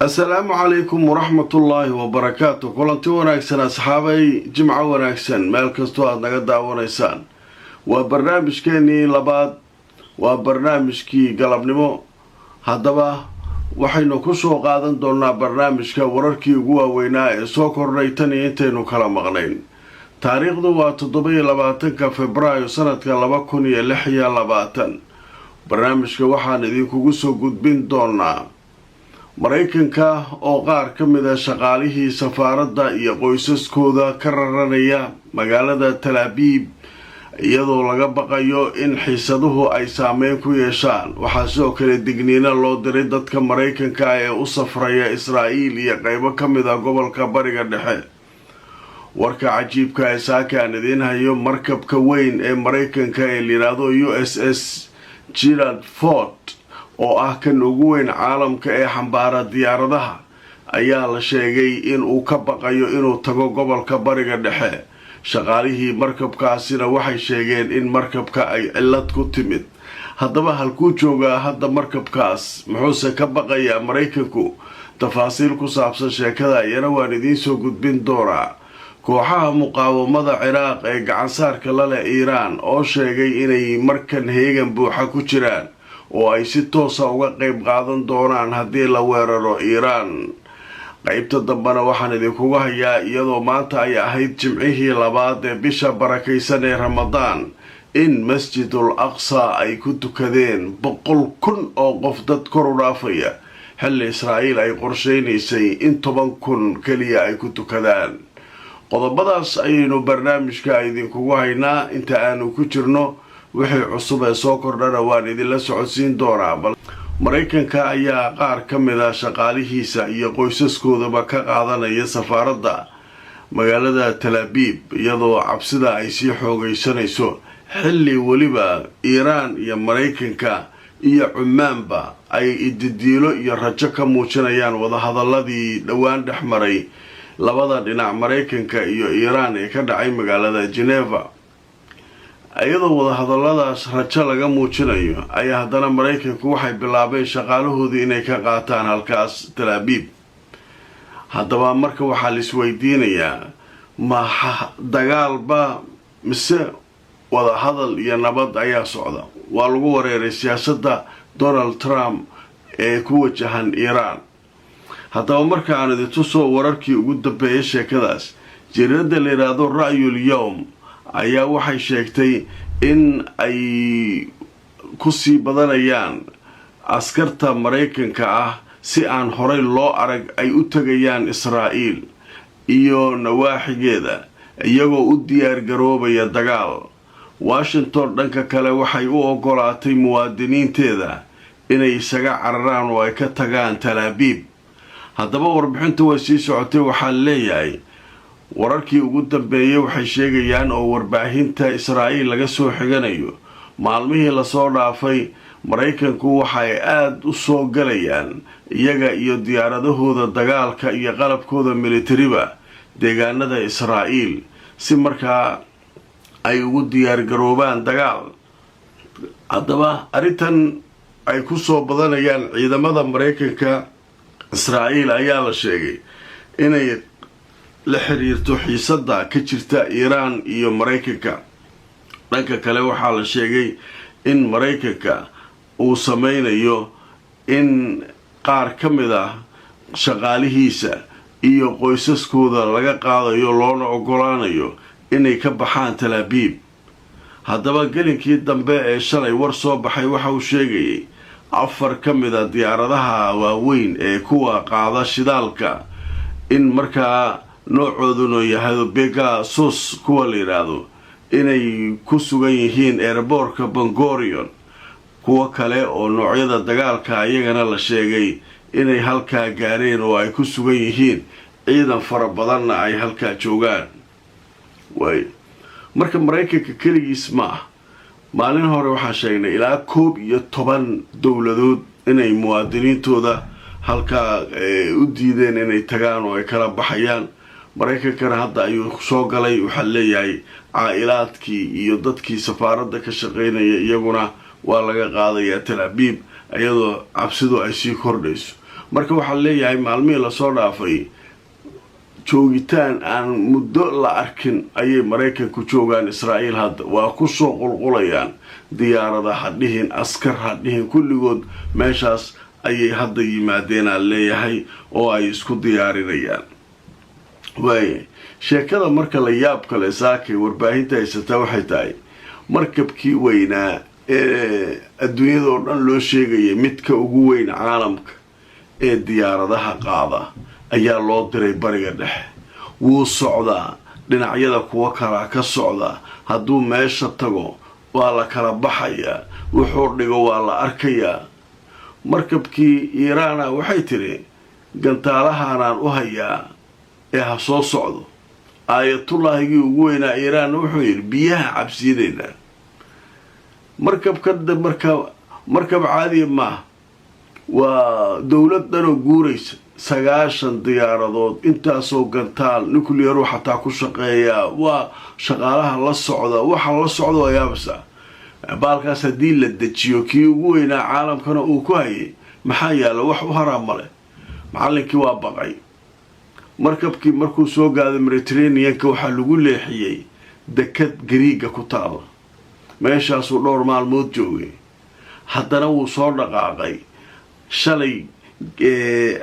السلام عليكم ورحمة الله وبركاته. كلنتي wanaagsan asxaabay jimco wanaagsan meel kasto aad naga daawanaysaan. waa barnaamijkeeni labaad waa barnaamijkii galabnimo. haddaba waxaynu ku soo qaadan doonaa barnaamijka wararkii ugu waaweynaa ee soo kordhay tan iyo intaynu kala maqnayn. taariikhdu waa 27 Febraayo sanadka 2026. barnaamijka waxaan idinkugu soo gudbin doonaa Mareykanka oo qaar ka mid ah shaqaalihii safaaradda iyo qoysaskooda ka raranaya magaalada Tel Aviv iyadoo laga baqayo in xiisaduhu ay saameyn ku yeeshaan. waxaa sidoo kale digniino loo diray dadka Mareykanka ee u safraya Israa'iil iyo qaybo ka mid ah gobolka Bariga Dhexe. warka cajiibka ee saakaan idiin hayo markabka weyn ee Mareykanka ee la yiraahdo USS Gerald Ford oo ah kan ugu weyn caalamka ee xambaara diyaaradaha ayaa la sheegay in uu ka baqayo inuu tago gobolka Bariga Dhexe. shaqaalihii markabkaasina waxay sheegeen in markabka ay cillad ku timid. haddaba halkuu joogaa hadda markabkaas, muxuuse ka baqayaa Mareykanku? tafaasiil ku saabsan sheekada iyana waan idiin soo gudbin doonaa. kooxaha muqaawamada Ciraaq ee gacansaarka la leh Iiraan oo sheegay inay markan heegan buuxa ku jiraan oo ay si toos ah uga qayb qaadan doonaan haddii la weeraro Iiraan. qaybta dambana waxaan idinkugu hayaa iyadoo maanta ay ahayd jimcihii labaad ee bisha barakaysan ee Ramadaan in Masjidul Aqsa ay ku tukadeen 100,000 oo qof dad kor u dhaafaya xilli Israa'iil ay qorsheynaysay in 10,000 kaliya ay ku tukadaan. qodobadaas ayaynu barnaamijka idinkugu haynaa. inta aanu ku jirno wixii cusub ee soo kordhana waan idinla socodsiin doonaa. Mareykanka ayaa qaar ka mid ah shaqaalihiisa iyo qoysaskoodaba ka qaadanaya safaaradda magaalada Tel Aviv iyadoo cabsida ay sii xoogaysanayso xilli weliba Iiraan iyo Mareykanka iyo Cumaanba ay ididiilo iyo rajo ka muujinayaan wadahadaladii dhowaan dhex maray labada dhinac Mareykanka iyo Iiraan ee ka dhacay magaalada Geneva. iyadoo wadahadaladaas rajo laga muujinayo ayaa haddana Mareykanku waxay bilaabeen shaqaalahoodii inay ka qaataan halkaas Tel Aviv. haddaba marka waxaa la isweydiinayaa ma dagaalba mise wadahadal iyo nabad ayaa socda? waa lagu wareeray siyaasadda Donald Trump ee ku wajahan Iiraan. haddaba marka aan idin tuso wararkii ugu dambeeyay sheekadaas, jariirada la yiraahdo Ra'yul Yawm ayaa waxay sheegtay in ay ku sii badanayaan askarta Mareykanka ah si aan horey loo arag ay u tagayaan Israa'iil iyo nawaaxigeeda iyagoo u diyaar garoobaya dagaal. Washington dhanka kale waxay u ogolaatay muwaadiniinteeda inay isaga cararaan oo ay ka tagaan Tel Aviv. haddaba warbixintu way sii socotay. waxaa leeyahay wararkii ugu dambeeyay waxay sheegayaan oo warbaahinta Israa'iil laga soo xiganayo maalmihii la soo dhaafay Mareykanku waxay aad u soo galayaan iyaga iyo diyaaradahooda dagaalka iyo qalabkooda militariba deegaanada Israa'iil si markaa ay ugu diyaar garoobaan dagaal. haddaba arrintan ay ku soo badanayaan ciidamada Mareykanka Israa'iil ayaa la sheegay inay la xiriirto xiisadda ka jirta Iiraan iyo Mareykanka. dhanka kale waxaa la sheegay in Mareykanka uu sameynayo in qaar ka mid ah shaqaalihiisa iyo qoysaskooda laga qaadayo loona ogolaanayo inay ka baxaan Tel Aviv. haddaba gelinkii dambe ee shalay war soo baxay waxa uu sheegayay 4 ka mid ah diyaaradaha waaweyn ee kuwa qaada shidaalka in markaa noocooduna yahay Pegasus kuwa la yiraahdo inay ku sugan yihiin airportka Ben Gurion. kuwa kale oo noocyada dagaalka iyagana la sheegay inay halkaa gaareen oo ay ku sugan yihiin ciidan fara badanna ay halkaa joogaan. marka Mareykanka kaligiis ma ah. maalin hore waxaan sheegnay ilaa 11 dowladood inay muwaadiniintooda halkaa u diideen inay tagaan oo ay kala baxayaan. Mareykankana hadda ayuu soo galay. waxaa leeyahay caa'ilaadkii iyo dadkii safaaradda ka shaqeynaya iyaguna waa laga qaadayaa Tel Aviv iyadoo cabsidu ay sii kordhayso. marka waxaa leeyahay maalmihii lasoo dhaafay joogitaan aan muddo la arkin ayay maraykanku joogaan israa'iil hadda waa ku soo qulqulayaan diyaarada ha dhihin askar ha dhihin kulligood meeshaas ayay hadda yimaadeenaa leeyahay oo ay isku diyaarinayaan waaya sheekada marka la yaab kale saakay warbaahinta haysataa waxay tahay markabkii weynaa ee adduunyada oo dhan loo sheegayay midka ugu weyn caalamka ee diyaaradaha qaada ayaa loo diray bariga dhexe wuu socdaa dhinacyada kuwa kalaa ka socdaa hadduu meesha tago waa la kala baxayaa wuxuu dhigo waa la arkayaa markabkii iiraana waxay tidhi gantaalahaanaan u hayaa ee ha soo socdo aayatullaahigii ugu weynaa iiraanna wuxuu yidhi biyaha cabsiinaynaa markabkada markab caadiya maaha waa dowlad dhanoo guuraysa 9 diyaaradood intaasoo gantaal nuclearu xataa ku shaqeeyaa waa shaqaalaha la socda waxa la socda waa yaabasa baalkaas haddii la dejiyo kii ugu weynaa caalamkana uu ku hayay maxaa yaala wax u haraa male macallinkii waa baqay markabkii markuu soo gaaday mediterraneanka waxaa lagu leexiyey dekad gariiga ku taala meeshaasuu dhowr maalmood joogay haddana wuu soo dhaqaaqay shalay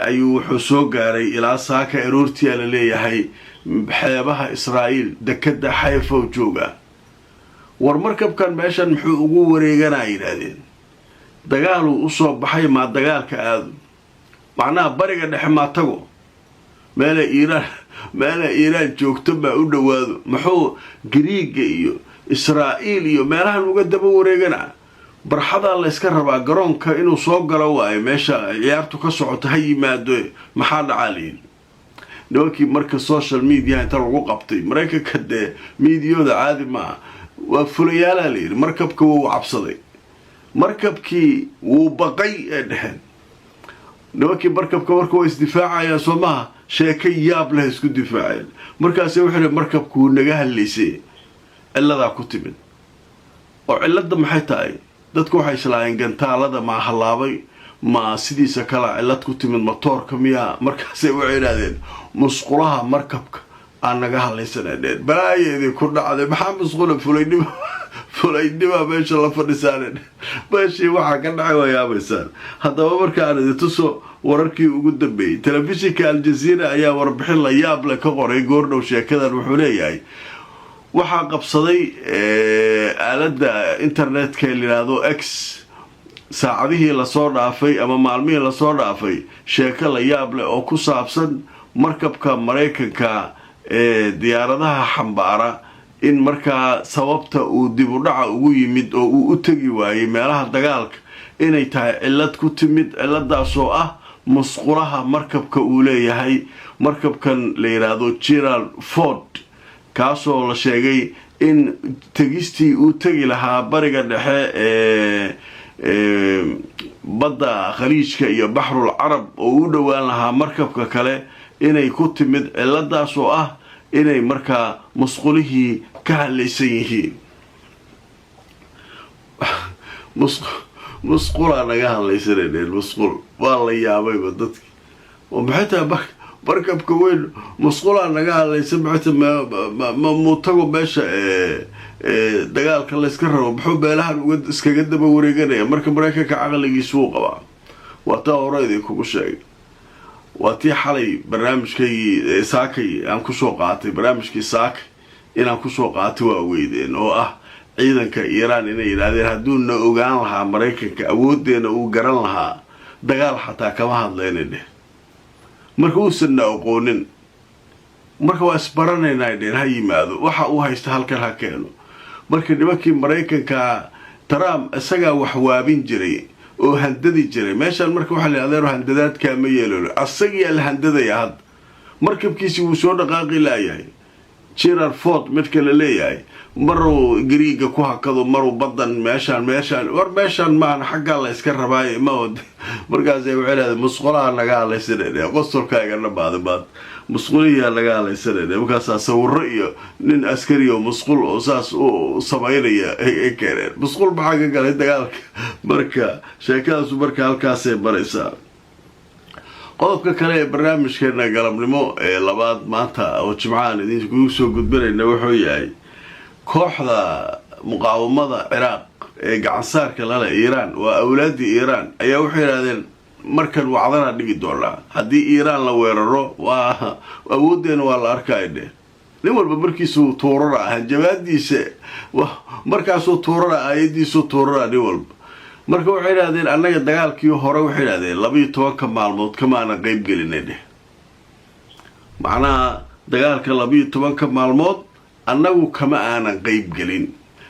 ayuu wuxuu soo gaaray ilaa saaka aroortiyaa la leeyahay xeebaha israa'iil dekada xayfow jooga war markabkan meeshan muxuu ugu wareeganaa yidhaahdeen dagaaluu usoo baxay maa dagaalka aadu macnaha bariga dhexe maa tago meela iiraan joogto baa u dhowaado muxuu gariiga iyo israa'iil iyo meelahan uga daba wareeganaa barxadaa layska rabaa garoonka inuu soo galo waayo meesha ciyaartu ka socoto ha yimaado maxaa dhacaa layidhi nimankii marka social media inta lagu qabtay maraykanka dee miidiyooda caadi maaha waa fulayaalaa layidhi markabka wuu cabsaday markabkii wuu baqay ee dheheen nimankii markabka marka waa isdifaacayaan soo maha sheeko yaab leh isku difaaceen markaase wuxuu markabku wuu naga hadlaysay cilladaa ku timid oo cilladda maxay tahay dadku waxay islaayeen gantaalada maa hallaabay ma sidiisa kala cillad ku timid matoorka miyaa markaasay waxay idhaahdeen musqulaha markabka aan naga hadlaysanadheen balaayeedii ku dhacday maxaa musqula fulaynima meesha la fadhisaaneen meeshii waxaa ka dhacay waa yaabaysaan haddaba markaan idintuso wararkii ugu dambeeyey telefishinka aljaziira ayaa warbixin la yaab leh ka qoray goordhow sheekadan wuxuu leeyahay waxaa qabsaday aaladda internetka layidhaahdo x saacadihii lasoo dhaafay ama maalmihii lasoo dhaafay sheeko la yaab leh oo ku saabsan markabka maraykanka ee diyaaradaha xambaara in markaa sababta uu dib u dhaca ugu yimid oo uu u tegi waayey meelaha dagaalka inay tahay cillad ku timid cilladaasoo ah musqulaha markabka uu leeyahay markabkan la yidhaahdo Gerald Ford kaasoo la sheegay in tegistii uu tegi lahaa bariga dhexe ee badda khaliijka iyo baxrul carab oo u dhowaan lahaa markabka kale inay ku timid cilladaasoo ah inay markaa musqulihii ka hadlaysan yihiin musqulaa naga hadlaysanadheen musqul waa la yaabayba dadki oo maxay tahay markabka weyn musqulaa naga hadlaysan ma muutago meesha dagaalka layska rabo muxuu beelahan iskaga daba wareeganaya marka maraykanka caqligiisu wuu qabaa waa taa hore idinkugu sheegay waa tii xalay barnaamijkaygii saakay aan kusoo qaatay barnaamijkii saakay inaan kusoo qaatay waa weydeen oo ah ciidanka iiraan inay yidhaahdeen hadduu na ogaan lahaa maraykanka awooddeena uu garan lahaa dagaal xataa kama hadlayna dheh marka uusan na aqoonin marka waa isbaranaynaa dheen ha yimaado waxa uu haysta halkan ha keeno marka nimankii maraykanka Trump isagaa wax waabin jiray oo handadi jiray meeshaan marka waxa la yiraahdaa handadaadka ma yeelano asagii la handadaya had markabkiisi uu soo dhaqaaqi laayahay Gerald Ford midka la leeyahay maruu gariiga ku hakado maruu badan meeshaan maan xagga la iska rabay ma wad markaas ay wixii musqulaha naga hadlaysanay qosolkaaga dhabaad musquliya laga hadlaysanay markaas sawirro iyo nin askari oo musqul oo saas oo sameeynaya ay keeneen musqul maxaa ka galay dagaalka marka sheekadaas marka halkaas ay baraysaa qodobka kale ee barnaamijkeena galabnimo ee labaad maanta oo jimcahan idinku soo gudbinayna wuxuu yahay kooxda muqaawamada Ciraaq ee gacansaarka lala Iiraan waa awlaadii Iiraan ayaa waxay yiraahdeen markan wacdana dhigi doonaa haddii Iiraan la weeraro waa awoodeena waa la arkayde nin walba markiisuu tuurara hanjabaadiisa markaasuu tuurara ayadiisu tuurara nin walba marka waxay yiraahdeen annaga dagaalkii hore waxay yiraahdeen 12 maalmood kama aan qayb gelinay macnaha dagaalka 12 maalmood annagu kama aan qayb gelin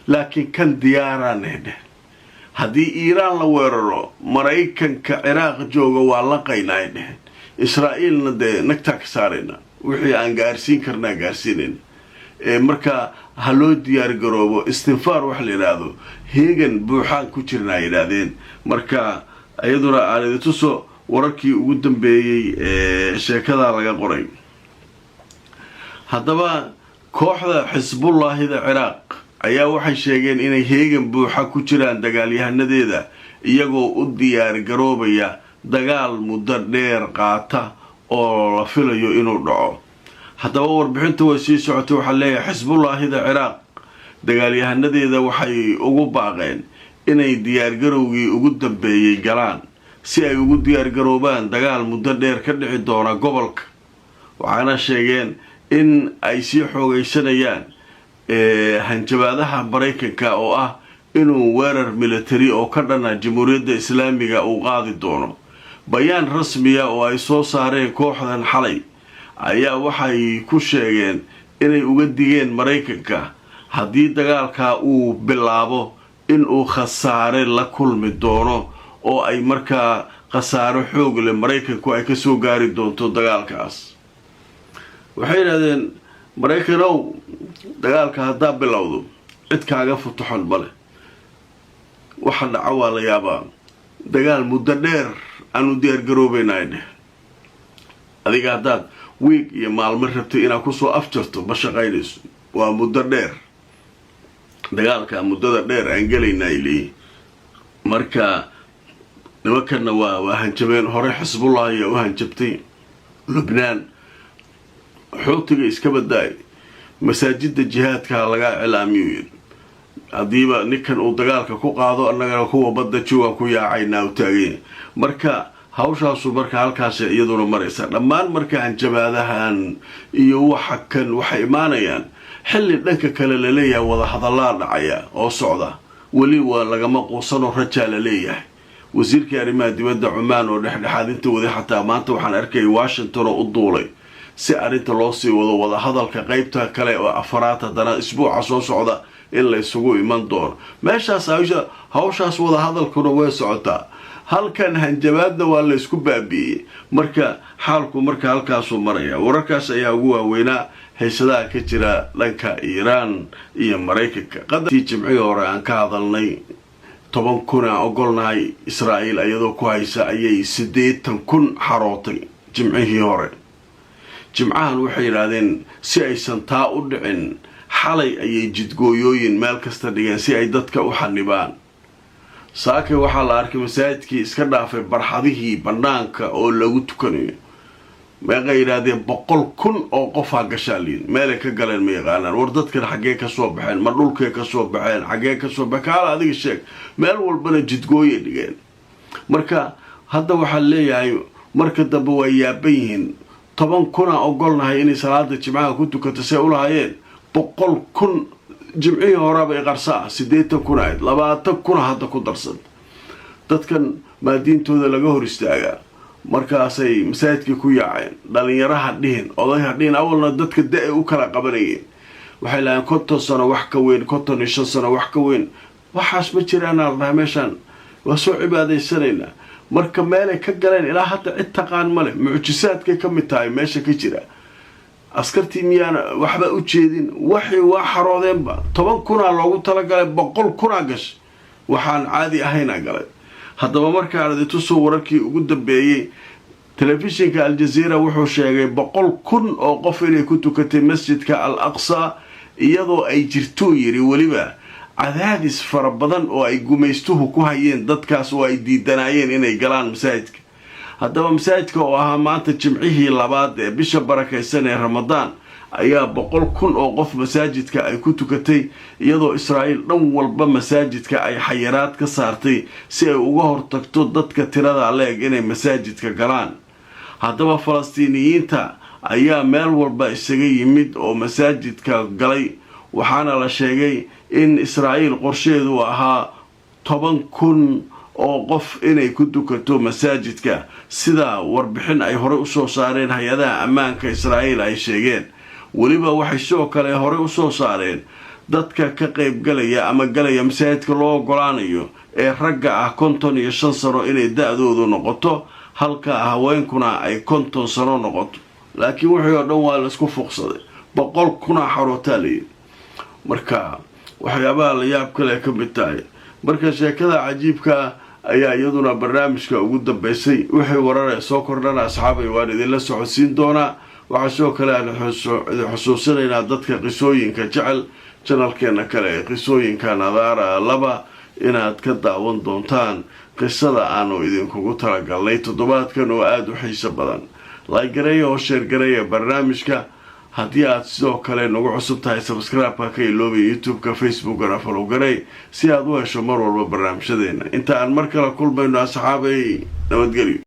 laakiin kan diyaaranayd haddii Iiraan la weeraro Mareykanka Ciraaq jooga waa la qaynayd Israa'iilna nagta ka saarayna wixii aan gaarsiin karnaa gaarsiinin marka haloo diyaar garoobo istinfaar wax la yiraahdo heegan buuxaan ku jirnaa yiraahdeen marka ayaduna aan tuso wararkii ugu dambeeyay sheekada laga qoray haddaba kooxda Xisbullaahida Ciraaq ayaa waxay sheegeen inay heegan buuxa ku jiraan dagaalyahanadeeda iyagoo u diyaar garoobaya dagaal muddo dheer qaata oo la filayo inuu dhaco haddaba warbixinta way sii socotay waxa leeyahay Xisbullaahida Ciraaq dagaalyahanadeeda waxay ugu baaqeen inay diyaar garowgii ugu dambeeyay galaan si ay ugu diyaar garoobaan dagaal muddo dheer ka dhici doona gobolka waxaana sheegeen in ay sii xoogaysanayaan hanjabaadaha Mareykanka oo ah inuu weerar military oo ka dhana Jamhuuriyadda Islaamiga uu qaadi doono bayaan rasmi ah oo ay soo saareen kooxdan xalay ayaa waxay ku sheegeen inay uga digeen Mareykanka haddii dagaalka uu bilaabo in uu khasaare la kulmi doono oo ay markaa khasaaro xoog leh Mareykanku ay ka soo gaari doonto dagaalkaas waxay yiraahdeen Mareykanku dagaalka hadda bilowdo cid kaaga futuxan male waxa dhaca waa la yaabaa dagaal muddo dheer aanu diyaar garoobaynaa adiga haddaad week iyo maalmo rabtay inaad ku soo afjarto ma shaqaynayso waa muddo dheer dagaalka muddada dheer aan galaynaa ilaa marka nimankan waa hanjabeen hore Xisbullah ayaa u hanjabtay Lebanon xoogtiga iska baday masaajidda jihaadka laga cilaamiyo hadiiba ninkan uu dagaalka ku qaado annaga kuwa badda jooga ku yaacayna u taagay marka hawshaasu marka halkaas iyaduna maraysa dhammaan marka hanjabaadahan iyo waxa kan waxay imaanayaan xilli dhanka kale la leeyahay wada hadalada dhacaya oo socda wali waa laga maqoosano rajaal leeyahay wasiirka arrimaha dibadda Oman oo dhexdhexaadinta wada xataa maanta waxaan arkay Washington oo u duulay si arinta loo sii wada hadalka qaybta kale oo afaraad hadana isbuuca soo socda in la isugu iman doono meeshaas hawshaas wada hadalkuna way socotaa halkan hanjabaadna waa la isku baabiyay marka xaalku marka halkaas uu maraya wararkaas ayaa ugu waaweynaa heesadaha ka jira dhanka Iiraan iyo Mareykanka qadii jimcihii hore aan ka hadalnay 10,000 ogolnahay Israa'iil ayadoo ku haysa ayay 80,000 xarootay jimcihii hore jimcahan waxay yiraahdeen si aysan taa u dhicin xalay ayay jidgooyooyin meel kasta dhigeen si ay dadka u xanibaan saaka waxaa la arkay masaajidkii iska dhaafay barxadihii banaanka oo lagu tukanayo meeqa yiraahdeen 100,000 oo qof ha gashaaliin meel ka galeen ma yaqaanaan war dadkan xagee ka soo baxeen ma dhulkee ka soo baxeen xagee ka soo baxeen adiga sheeg meel walbana jidgooyay dhigeen marka hadda waxa leeyahay marka dambe way yaaban yihiin 10,000 ogolnahay inay salaada jimcaha ku tukato say u lahaayeen 100,000 jimcihii hore bay qarsaa 80,000 20,000 hadda ku darsan dadkan maadiintooda laga hor istaagaa markaasay masaajidka ku yaaceen dhalinyaraha dhihin odayha dhihin awalna dadka da' u kala qabanayeen waxay lahayn 50 sano wax ka weyn 55 sano wax ka weyn waxaas ma jiraan ardaa meeshan waa soo cibaadaysanayna marka meelay ka galeen ilaa hadda cid taqaan male mucjisaadkay ka mid tahay meesha ka jira askartii miyaan waxba u jeedin waxay waa xaroodeenba 10,000 loogu talagalay 100,000 gash waxaan caadi ahayn galay haddaba marka aradito soo wararkii ugu dambeeyay telefishinka Al Jazeera wuxuu sheegay 100,000 oo qof inay ku tukatay masjidka Al Aqsa iyadoo ay jirto yiri waliba cadaadis fara badan oo ay gumaystuhu ku hayeen dadkaas oo ay diidanayeen inay galaan masaajidka haddaba masaajidka oo ahaa maanta jimcihii labaad ee bisha barakaysan ee ramadaan ayaa 100,000 oo qof masaajidka ay ku tukatay iyadoo Israa'iil dhan walba masaajidka ay xayiraad ka saartay si ay uga hortagto dadka tirada leeg inay masaajidka galaan. haddaba Falastiiniyiinta ayaa meel walba isaga yimid oo masaajidka galay waxaana la sheegay in Israa'iil qorsheedu ahaa 10,000 oo qof inay ku tukato masaajidka sida warbixin ay hore u soo saareen hay'adaha ammaanka Israa'iil ay sheegeen. weliba waxay soo kale hore u soo saareen dadka ka qayb galaya ama galaya masaajidka loo ogolaanayo ee ragga ah 55 sano inay da'doodu noqoto halka haweenkuna ay 50 sano noqoto. laakiin wixii oo dhan waa la isku fuqsaday 100,000 xarootaali. marka waxyaabaha la yaab kale ka mid tahay marka sheekada cajiibka ayaa iyaduna barnaamijka ugu dambeysay. wixii warar soo kordhana asxaabay waan idinla socodsiin doonaa. waxaa soo kale aan xusuusinaynaa dadka qisooyinka jecel channelkeena kale ee qisooyinka nadaara laba inaad ka daawan doontaan qisada aanu idinkugu talagalnay toddobaadkan oo aada u xiiso badan. like gareeya oo share gareeya barnaamijka. haddii aad sidoo kale nagu cusub tahay subscribe-ka ka iloobi youtube-ka facebook-ana follow garey si aad u hesho mar walba barnaamijyadeena. inta aan mar kale kulmayno asxaabay nabadgelyo.